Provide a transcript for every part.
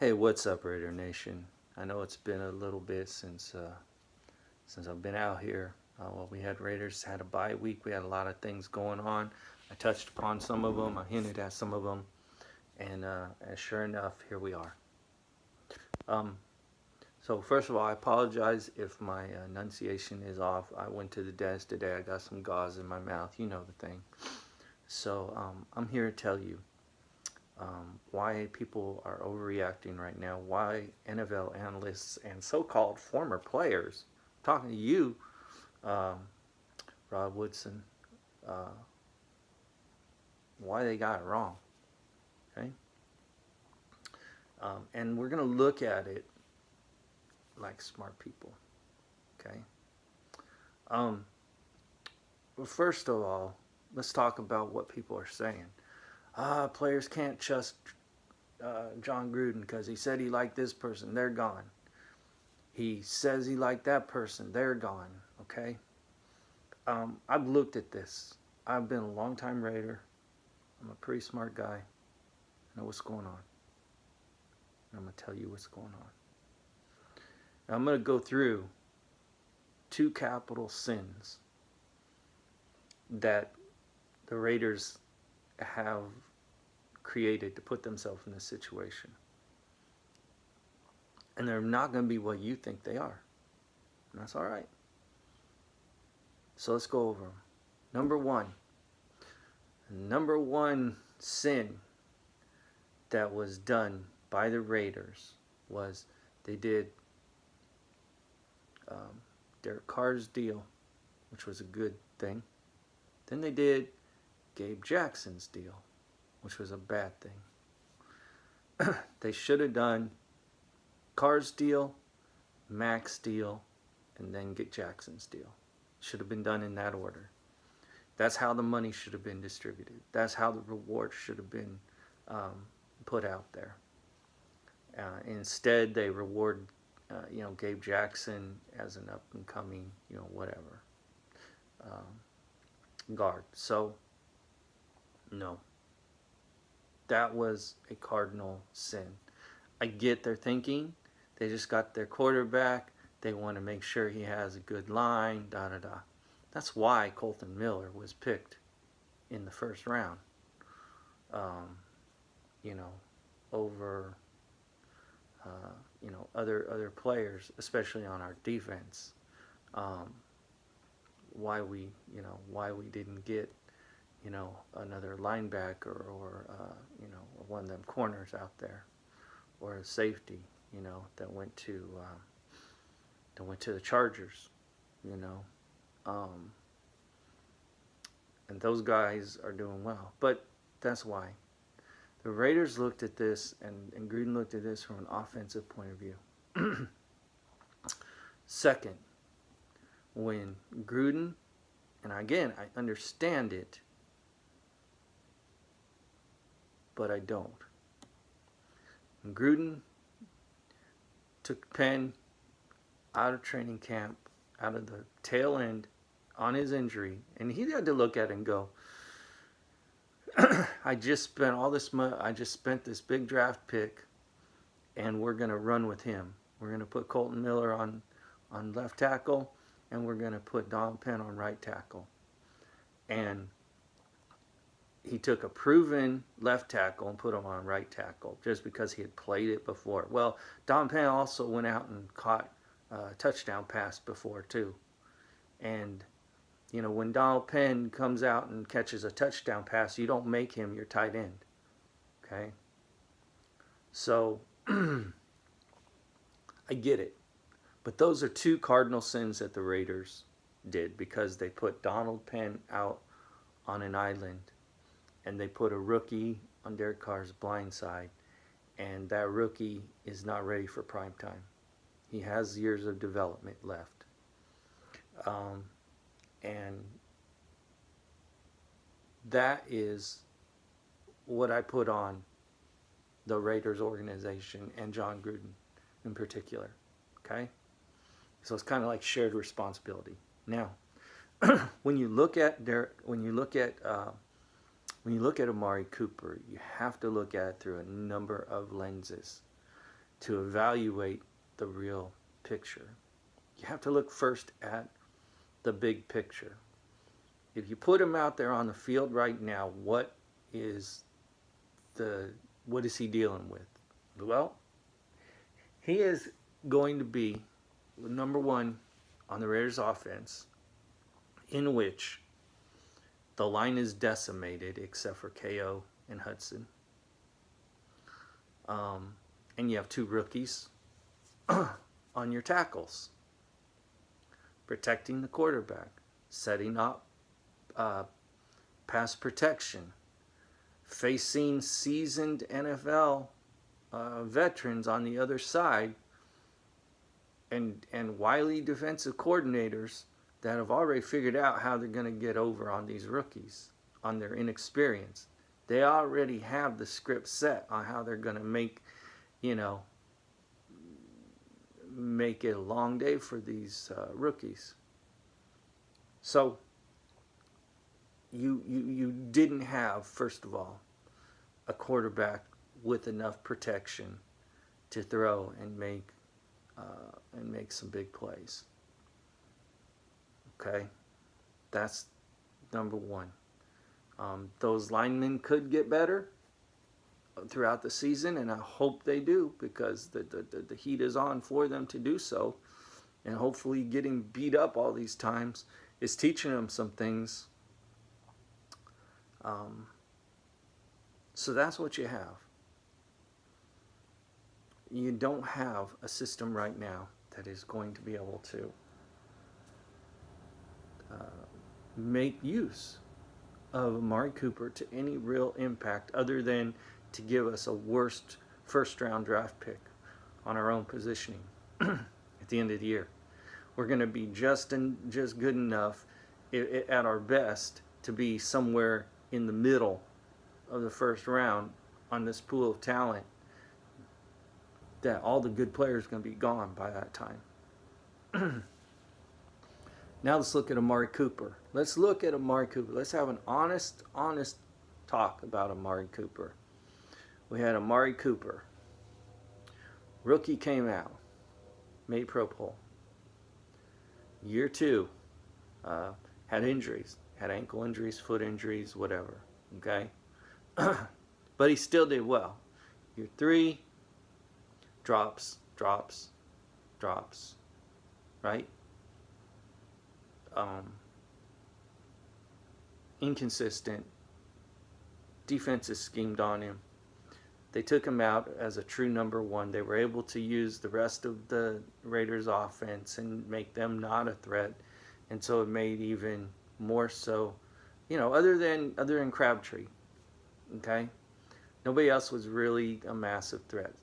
Hey, what's up, Raider Nation? I know it's been a little bit since I've been out here. Well, we had Raiders had a bye week. We had a lot of things going on. I touched upon some of them. I hinted at some of them, and sure enough, here we are. Um, so first of all, I apologize if my enunciation is off. I went to the dentist today. I got some gauze in my mouth. You know the thing. So I'm here to tell you why people are overreacting right now, why NFL analysts and so-called former players, talking to you, um, Rod Woodson, uh, why they got it wrong. Okay, and we're gonna look at it like smart people. Okay. Um, well, first of all, let's talk about what people are saying. Players can't trust John Gruden because he said he liked this person. They're gone. He says he liked that person. They're gone. Okay. I've looked at this. I've been a long time Raider. I'm a pretty smart guy. I know what's going on. And I'm going to tell you what's going on. Now, I'm going to go through two capital sins that the Raiders have created to put themselves in this situation. And they're not going to be what you think they are. And that's all right. So let's go over them. Number one sin that was done by the Raiders was they did Derek Carr's deal, which was a good thing. Then they did Gabe Jackson's deal, which was a bad thing. They should have done Carr's deal, Mac's deal, and then get Jackson's deal. Should have been done in that order. That's how the money should have been distributed. That's how the reward should have been put out there. Instead, they reward, Gabe Jackson as an up-and-coming, whatever, guard. So, no. That was a cardinal sin. I get their thinking. They just got their quarterback. They want to make sure he has a good line, da-da-da. That's why Colton Miller was picked in the first round, over, other players, especially on our defense. Why we didn't get, another linebacker or one of them corners out there, or a safety, that went to the Chargers, and those guys are doing well. But that's why the Raiders looked at this, and Gruden looked at this from an offensive point of view. Second, when Gruden, and again, I understand it, but I don't. When Gruden took Penn out of training camp, out of the tail end on his injury, and he had to look at it and go, I just spent all this money, I just spent this big draft pick, and we're going to run with him. We're going to put Colton Miller on left tackle, and we're going to put Don Penn on right tackle. And he took a proven left tackle and put him on right tackle just because he had played it before. Well, Don Penn also went out and caught a touchdown pass before too. And, when Donald Penn comes out and catches a touchdown pass, you don't make him your tight end. Okay? So, I get it. But those are two cardinal sins that the Raiders did, because they put Donald Penn out on an island, and they put a rookie on Derek Carr's blind side, and that rookie is not ready for prime time. He has years of development left. And that is what I put on the Raiders organization and John Gruden in particular. Okay? So it's kind of like shared responsibility. Now, when you look at Amari Cooper, you have to look at it through a number of lenses. to evaluate the real picture. You have to look first at the big picture. If you put him out there on the field right now, what is he dealing with? Well, he is going to be number one on the Raiders offense, in which the line is decimated except for KO and Hudson. And you have two rookies on your tackles, protecting the quarterback, setting up pass protection, facing seasoned NFL veterans on the other side, and wily defensive coordinators that have already figured out how they're going to get over on these rookies, on their inexperience. They already have the script set on how they're going to make it a long day for these rookies. So you didn't have, first of all, a quarterback with enough protection to throw and make some big plays. Okay, that's number one. Those linemen could get better throughout the season, and I hope they do, because the heat is on for them to do so. And hopefully getting beat up all these times is teaching them some things. So that's what you have. You don't have a system right now that is going to be able to make use of Amari Cooper to any real impact, other than to give us a worst first-round draft pick on our own positioning at the end of the year. We're going to be just good enough at our best to be somewhere in the middle of the first round on this pool of talent, that all the good players are going to be gone by that time. Now let's look at Amari Cooper. Let's have an honest talk about Amari Cooper. We had Amari Cooper. Rookie came out, made Pro Bowl. Year two, had injuries, had ankle injuries, foot injuries, whatever. Okay, but he still did well. Year three, drops, right? Inconsistent. Defenses schemed on him. They took him out as a true number one. They were able to use the rest of the Raiders offense and make them not a threat. And so it made even more so, other than Crabtree. Okay? Nobody else was really a massive threat.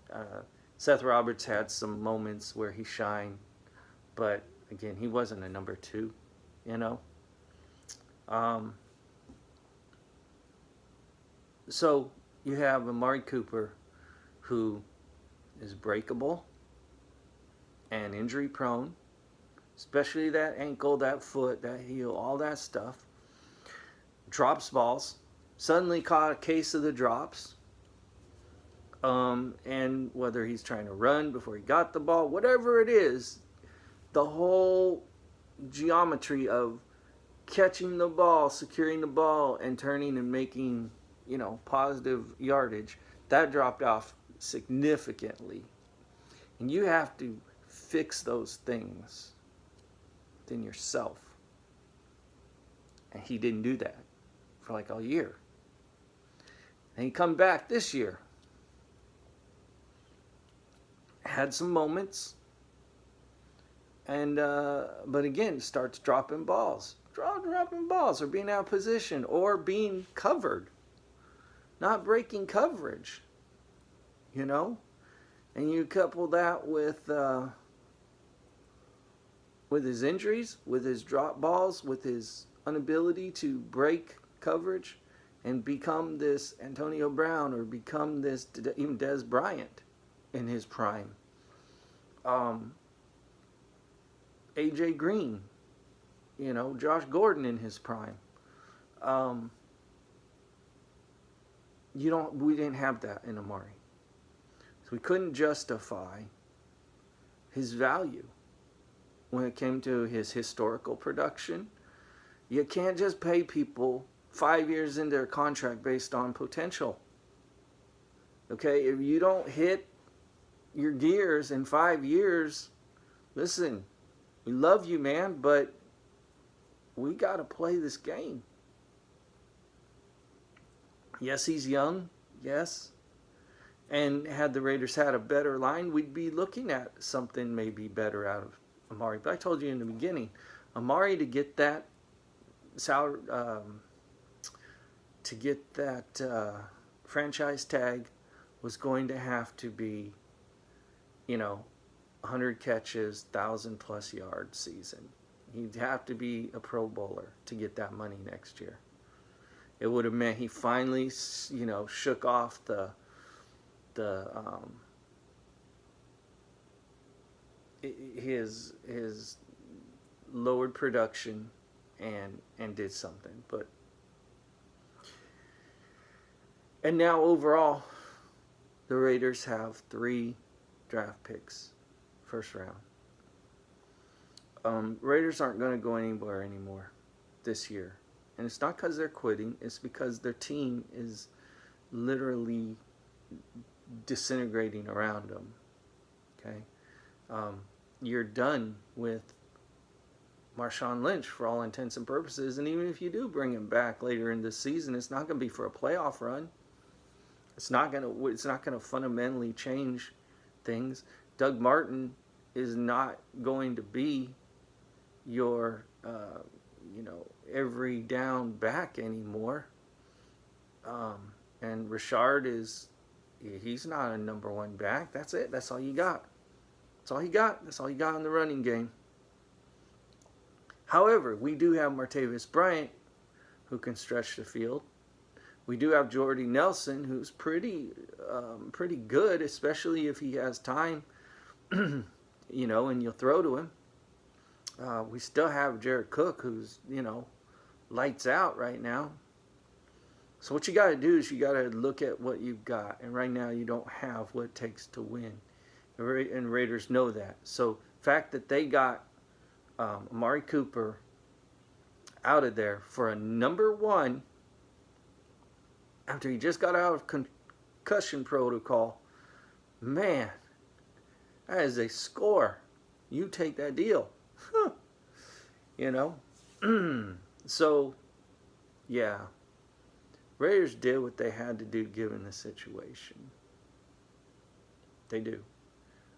Seth Roberts had some moments where he shined, but again, he wasn't a number two, So you have Amari Cooper, who is breakable and injury prone, especially that ankle, that foot, that heel, all that stuff. Drops balls. Suddenly caught a case of the drops. And whether he's trying to run before he got the ball, whatever it is, the whole geometry of catching the ball, securing the ball, and turning and making, positive yardage, that dropped off significantly. And you have to fix those things within yourself. And he didn't do that for like a year. And he come back this year. Had some moments. And but again, starts dropping balls. Dropping balls, or being out of position, or being covered. Not breaking coverage. And you couple that with his injuries, with his drop balls, with his inability to break coverage and become this Antonio Brown, or become this even Dez Bryant in his prime. AJ Green, Josh Gordon in his prime. We didn't have that in Amari. So we couldn't justify his value when it came to his historical production. You can't just pay people 5 years into their contract based on potential. Okay, if you don't hit your gears in 5 years, listen, we love you, man, but we got to play this game. Yes, he's young. Yes. And had the Raiders had a better line, we'd be looking at something maybe better out of Amari. But I told you in the beginning, Amari to get that salary, franchise tag was going to have to be, 100 catches, 1,000+ yard season. He'd have to be a Pro Bowler to get that money next year. It would have meant he finally, shook off his lowered production and did something. And now overall, the Raiders have 3 draft picks, first round. Raiders aren't going to go anywhere anymore this year. And it's not because they're quitting. It's because their team is literally disintegrating around them. Okay? You're done with Marshawn Lynch for all intents and purposes. And even if you do bring him back later in the season, it's not going to be for a playoff run. It's not going to fundamentally change things. Doug Martin is not going to be your every down back anymore. And Richard he's not a number 1 back. That's it. That's all you got. That's all you got. That's all you got in the running game. However, we do have Martavis Bryant, who can stretch the field. We do have Jordy Nelson, who's pretty good, especially if he has time, and you'll throw to him. We still have Jared Cook, who's, lights out right now. So what you got to do is you got to look at what you've got. And right now you don't have what it takes to win. And Raiders know that. So the fact that they got Amari Cooper out of there for a number 1 after he just got out of concussion protocol, man, that is a score. You take that deal. So, yeah. Raiders did what they had to do given the situation. They do.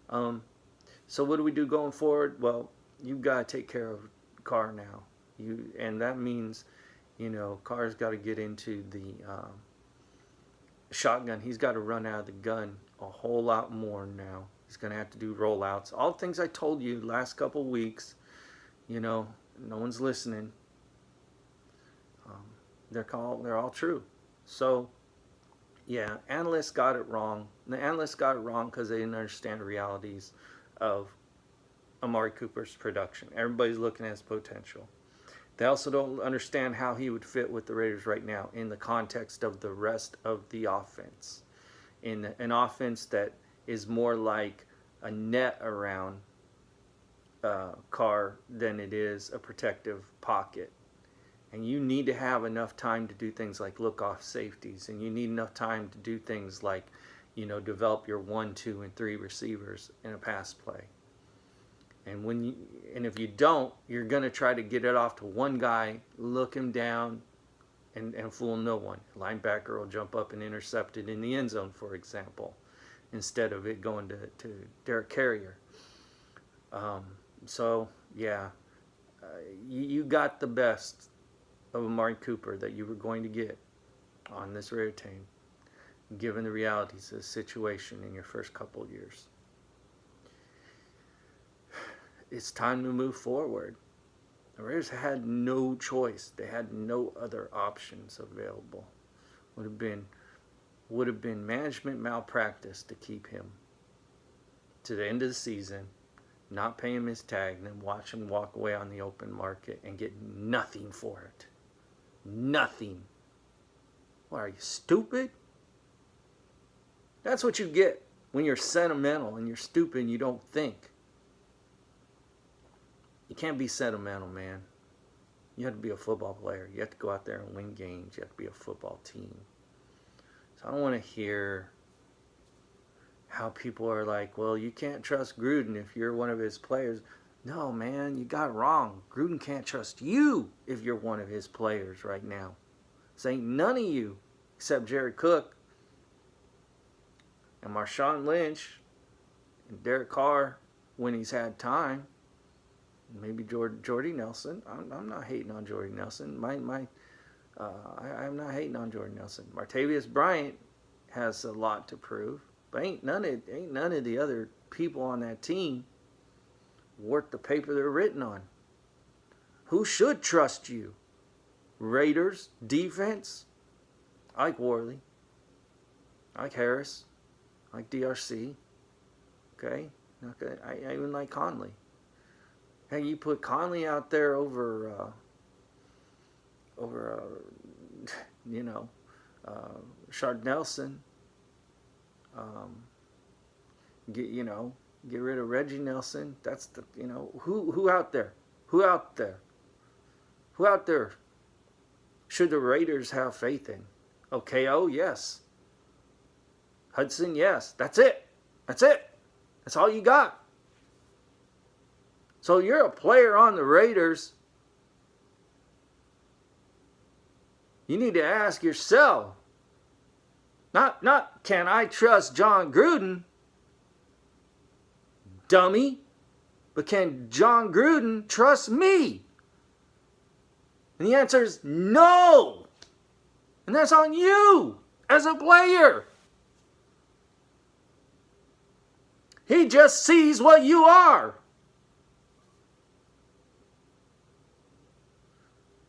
So what do we do going forward? Well, you've got to take care of Carr now. And that means, Carr's got to get into the shotgun. He's got to run out of the gun a whole lot more now. He's going to have to do rollouts. All the things I told you last couple weeks, no one's listening. They're all true. So, yeah, analysts got it wrong. The analysts got it wrong because they didn't understand the realities of Amari Cooper's production. Everybody's looking at his potential. They also don't understand how he would fit with the Raiders right now in the context of the rest of the offense. In an offense that is more like a net around Carr than it is a protective pocket. And you need to have enough time to do things like look off safeties. And you need enough time to do things like, develop your 1, 2, and 3 receivers in a pass play. And if you don't, you're going to try to get it off to one guy, look him down, and fool no one. A linebacker will jump up and intercept it in the end zone, for example, instead of it going to Derek Carrier. So, yeah, you got the best of Amari Cooper that you were going to get on this Raider team, given the realities of the situation in your first couple of years. It's time to move forward. The Raiders had no choice. They had no other options available. Would have been management malpractice to keep him to the end of the season, not pay him his tag, and then watch him walk away on the open market and get nothing for it. Nothing. What, are you stupid? That's what you get When you're sentimental and you're stupid and you don't think. You can't be sentimental, man. You have to be a football player. You have to go out there and win games. You have to be a football team. So I don't want to hear how people are like, well, you can't trust Gruden if you're one of his players. No, man, you got it wrong. Gruden can't trust you if you're one of his players right now. This ain't none of you except Jared Cook and Marshawn Lynch and Derek Carr when he's had time. Maybe Jordy Nelson. I'm not hating on Jordy Nelson. I'm not hating on Jordy Nelson. Martavius Bryant has a lot to prove, but ain't none of the other people on that team worth the paper they're written on. Who should trust you? Raiders defense. I like Worley. I like Harris. I like DRC. Okay, I even like Conley. Hey, you put Conley out there over Shard Nelson. Get rid of Reggie Nelson. That's the who out there? Who out there? Who out there should the Raiders have faith in? OKO, yes. Hudson, yes. That's it. That's all you got. So you're a player on the Raiders. You need to ask yourself, not can I trust John Gruden, dummy, but can John Gruden trust me? And the answer is no. And that's on you as a player. He just sees what you are.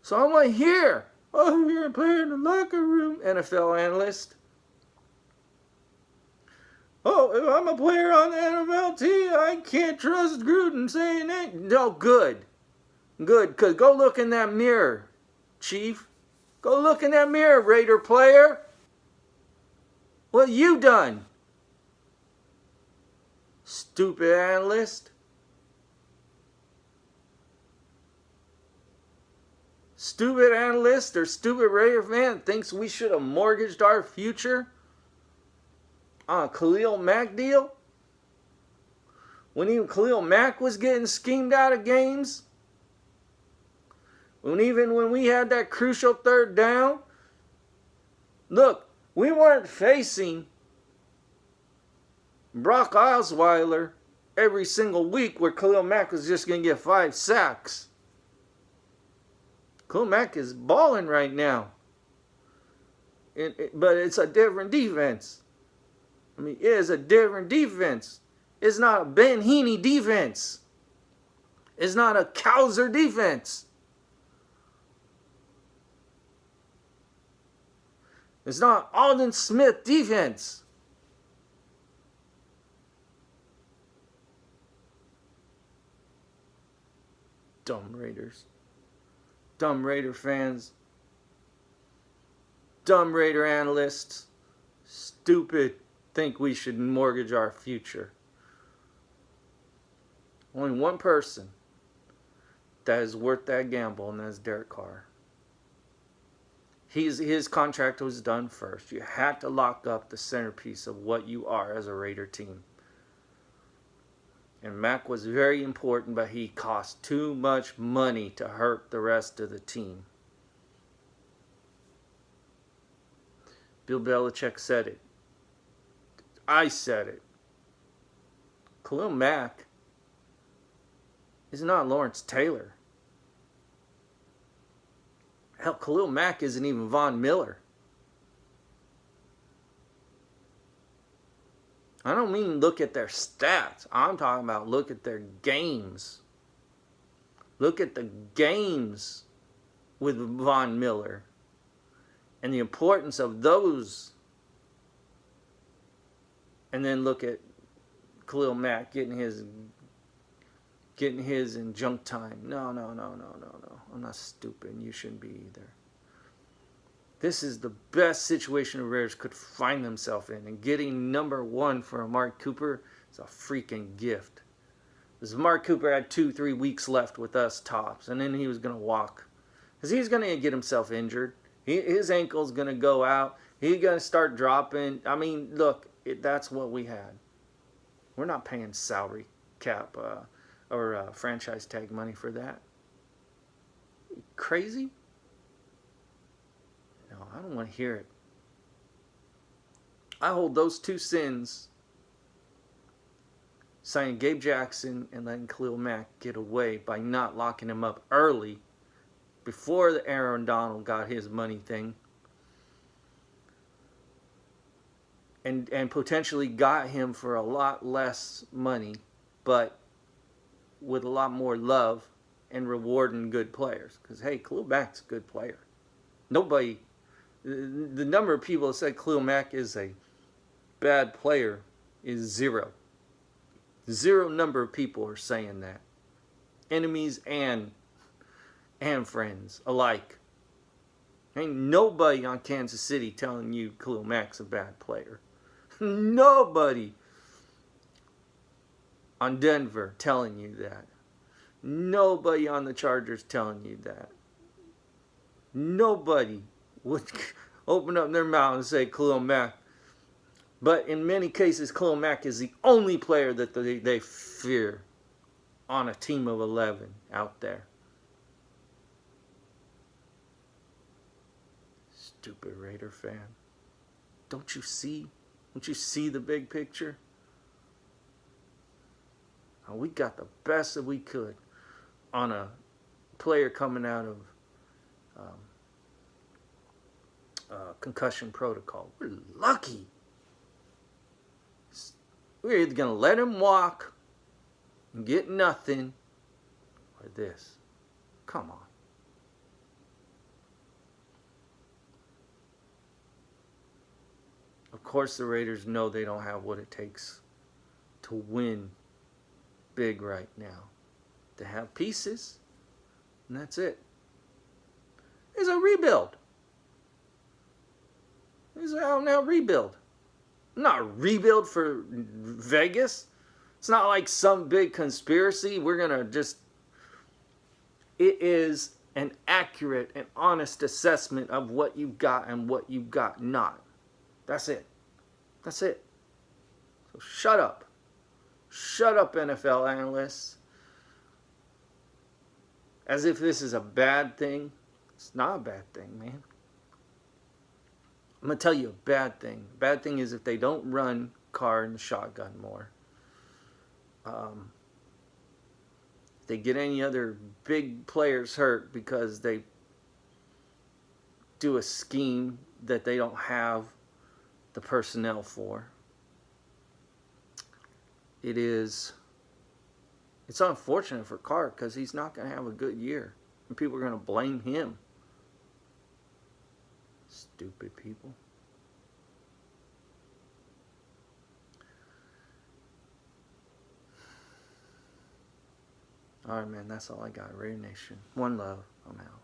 So I'm like, here, oh, you're a player in the locker room, NFL analyst. Oh, if I'm a player on the NFL team, I can't trust Gruden saying that. No, good. Good, because go look in that mirror, Chief. Go look in that mirror, Raider player. What you done? Stupid analyst. Stupid analyst or stupid Raider fan thinks we should have mortgaged our future on a Khalil Mack deal? When even Khalil Mack was getting schemed out of games? When we had that crucial third down? Look, we weren't facing Brock Osweiler every single week where Khalil Mack was just going to get 5 sacks. Khalil Mack is balling right now. But it's a different defense. I mean, it is a different defense. It's not a Ben Heaney defense. It's not a Cowser defense. It's not Aldon Smith defense. Dumb Raiders. Dumb Raider fans. Dumb Raider analysts. Stupid. Think we should mortgage our future. Only one person that is worth that gamble, and that's Derek Carr. His contract was done first. You had to lock up the centerpiece of what you are as a Raider team. And Mack was very important, but he cost too much money to hurt the rest of the team. Bill Belichick said it. I said it. Khalil Mack is not Lawrence Taylor. Hell, Khalil Mack isn't even Von Miller. I don't mean look at their stats. I'm talking about look at their games. Look at the games with Von Miller and the importance of those. And then look at Khalil Mack getting his in junk time. No. I'm not stupid. You shouldn't be either. This is the best situation the Raiders could find themselves in. And getting number 1 for Amari Cooper is a freaking gift. Because Amari Cooper had 2-3 weeks left with us tops. And then he was going to walk. Because he's going to get himself injured. His ankle's going to go out. He's going to start dropping. I mean, look, that's what we had. We're not paying salary cap or franchise tag money for that. Crazy? No, I don't want to hear it. I hold those two sins, signing Gabe Jackson and letting Khalil Mack get away by not locking him up early before the Aaron Donald got his money thing, and potentially got him for a lot less money, but with a lot more love and rewarding good players. Because, hey, Khalil Mack's a good player. Nobody, the number of people that said Khalil Mack is a bad player is zero. Zero number of people are saying that. Enemies and friends alike. Ain't nobody on Kansas City telling you Khalil Mack's a bad player. Nobody on Denver telling you that. Nobody on the Chargers telling you that. Nobody would open up their mouth and say Khalil Mack. But in many cases, Khalil Mack is the only player that they fear on a team of 11 out there. Stupid Raider fan. Don't you see? Don't you see the big picture? Oh, we got the best that we could on a player coming out of concussion protocol. We're lucky. We're either going to let him walk and get nothing, or this. Come on. Of course, the Raiders know they don't have what it takes to win big right now. They have pieces, and that's it. It's a rebuild. It's an out-and-out rebuild. Not a rebuild for Vegas. It's not like some big conspiracy. We're going to just... It is an accurate and honest assessment of what you've got and what you've got not. That's it. That's it. So shut up. Shut up, NFL analysts. As if this is a bad thing. It's not a bad thing, man. I'm going to tell you a bad thing. Bad thing is if they don't run Carr and shotgun more. If they get any other big players hurt because they do a scheme that they don't have the personnel for. It's unfortunate for Carr because he's not going to have a good year. And people are going to blame him. Stupid people. All right, man. That's all I got. Raider Nation. One love. I'm out.